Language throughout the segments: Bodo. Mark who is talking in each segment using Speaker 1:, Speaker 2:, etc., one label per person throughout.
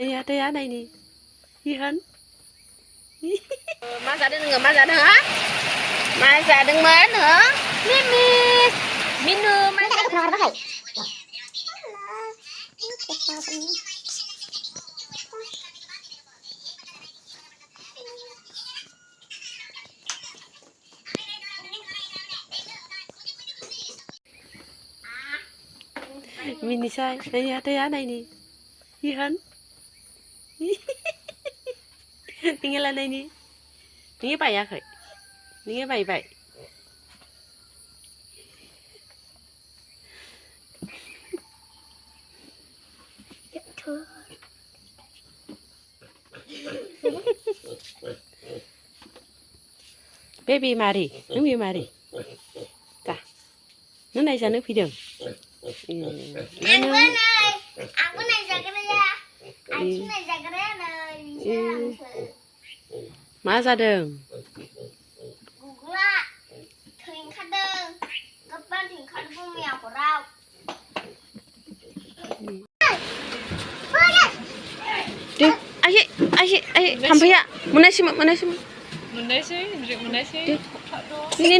Speaker 1: दैया नायनि हिहोन मा जादों नोङो मा जादों हा मा जादोंमोन हो मिमि मिनु मा जादों मिनिसाय दैया नायनि हिहोन नोङोलाय नायनि नोङो बायाखै नोङो बायबाय बे बेमारि नों बेमारि दा नों नायजानो फैदों
Speaker 2: आंबो नायजाग्राया आथिं नायजाग्राया नै
Speaker 1: मा जादों
Speaker 2: गुग्ला थै ओंखारदों गोबां थै ओंखारदों बुमिया हराव
Speaker 1: दे आइसे थाम्फैया मोनासै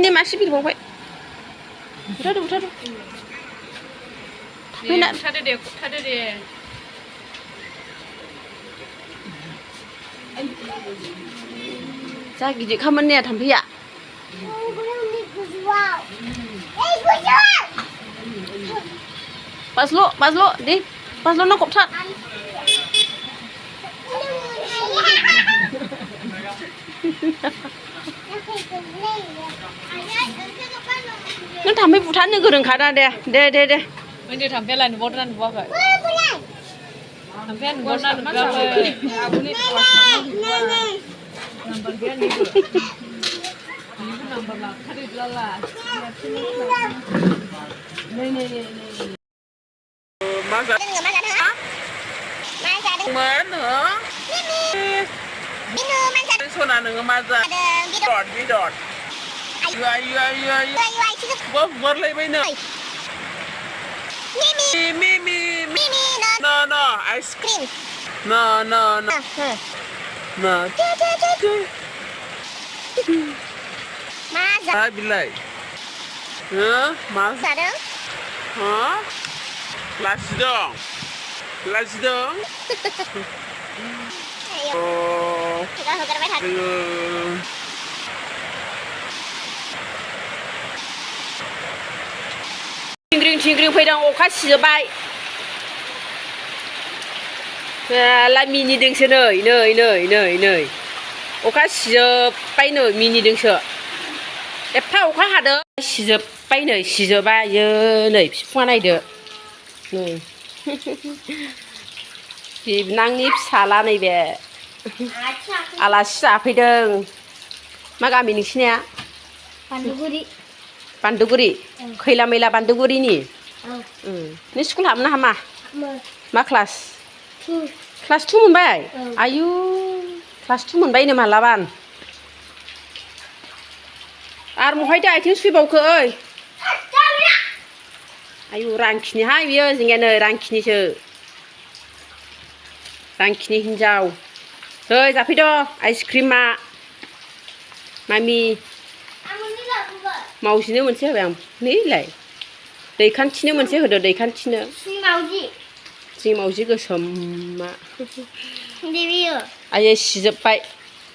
Speaker 1: नै मासे बिरबावबाय बुथारदो
Speaker 3: थादो दे
Speaker 1: जा गिदिर खामानि नाया थाम्फैया बाज्ल' दे बाज्ल' ना गबथार नों थाम्फै बुथारनो गोरोंखादा दे
Speaker 3: Ini tampil lah nubuatan nubuat. Tampil nubuatan nubuat. Aku ni number dia ni tu. Ini number lah. Kali dua lah. Ni.
Speaker 1: Masa. Mana?
Speaker 2: Minu mana?
Speaker 1: Sona dengan masa. Bidot. Ayu. Buat lagi mana? Mimi. No, ice cream. No.
Speaker 2: Masa.
Speaker 1: Bilai. Masa.
Speaker 2: Ada?
Speaker 1: Lasi dong. Oh.
Speaker 2: Kita hogar berat.
Speaker 1: Cingkring फैदों अखा सिजोबबाय ला मिनिदोंसो नै अखा सिजोबबाय नै मिनिदोंसो एफा अखा हादों सिजोबबाय नै सिजोबायो नै बिफाङा नायदो नै बिबनांनि फिसाला नैबे आलासि जाफैदों मा गामि नोंसिनिया बान्दुगुरि खैला मैला बान्दुगुरिनि नों स्कुल हाबनो हामा मा क्लास 2 मोनबाय आयु क्लास 2 मोनबायनो मालाबान आरो महायदो आथिं सुइबावखो ओइ आयु रांखिनिहाय बियो जोंनिया नै रांखिनि हिनजाव नै जाफैद' आइसक्रिमा मामि मावजिनो मोनसे होबाय आं नैलाय दैखान्थिनो मोनसे होदो दैखान्थिनो जोंनि मावजि गोसोमा आयै सिजोबबाय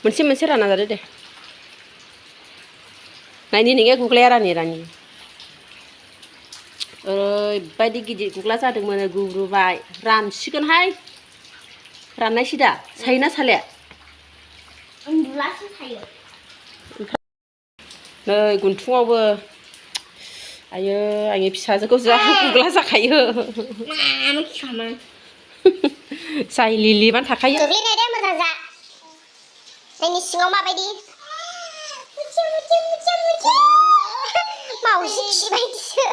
Speaker 1: मोनसे रानना जादो दे नायनि नोङो गुग्लाया रानि ओरैबायदि गिदिर गुग्ला जादोंमोन गुब्रुबाय रानसिगोनहाय राननायसै दा सायोना साले
Speaker 2: उन्दुलासो सायो
Speaker 1: नै गुन्थुङावबो आयो आंनि फिसाजोखौ जा गुग्ला जाखायो जाय लिलिबानो थाखायो
Speaker 2: गोग्लैनाय दे मोजां जा नोंनि सिङाव माबायदि मावजि खि बायदिसो